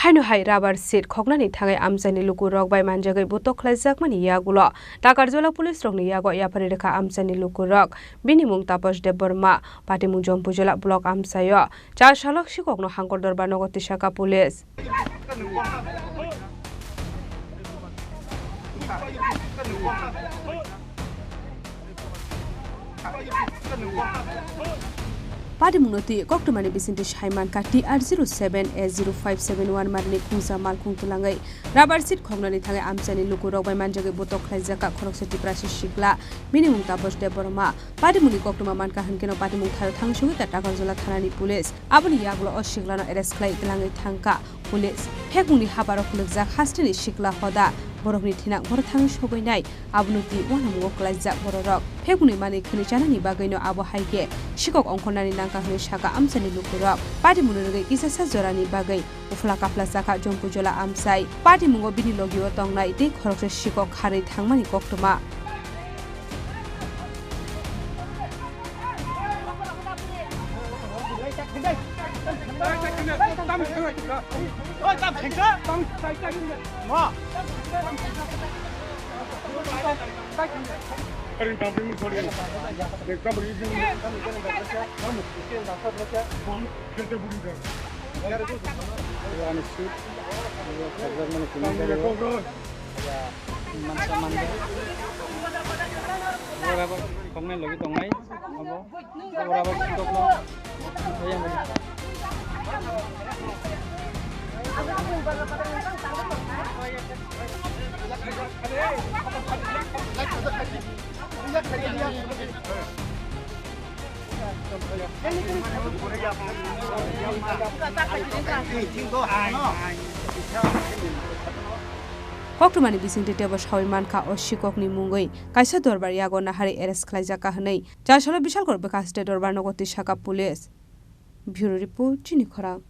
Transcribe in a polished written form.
Hainohai rubber seat Khoknani Thangwi Amchai Lukurok by Manjagwi ButokKhlaijakha yagulo Takarjola police rokni yago yapari rekha Amchai Lukurok binimung tapos deborma patimung jompujola block Amchaio 4 salok sikokno hangkor dorbar nogoti shaka police Party Munoti, Khoknani Bisinti Shaiman Kati R07A0571 Marni Kungsa Malkung Tulangai, Rubber Seat Khoknani Thangwi Amchai Lukurok by Manjagwi ButokKhlaijakha khoroksa Tripura Shikla, minimum tapos deborma, Party Muni Khoknuma Manka Hankeno Party Mungthayo Thangshungi Takarjola Thanani Police, Abuni Yagulo Oshiklano arrest Khlai Tlangai Thangka, Police, Phekmungni habarokhlukjak hastini Shikla Hoda, borokni thinak bor thang sogoinai abnuti wanamungo klaijak borok phekuni mani khini chanani bagaino abo haike sikok ongkhonani nangka hni saka Amchai Lukurok party munurge kisasa jorani bagai ufla kapla saka jompujola Amchai party mungo bini logio tongnai te khoroksa sikok khari thangmani koktuma Khoknani Bisinti Tebo Shaimanka Oshikokni Mungoi, Kaisa Dorbar Yago Nahari arrest Khlaijakha Hnei, 4 salo bishal kor bekas dorbar nogoti shaka police. Bureau report Chini Khorang.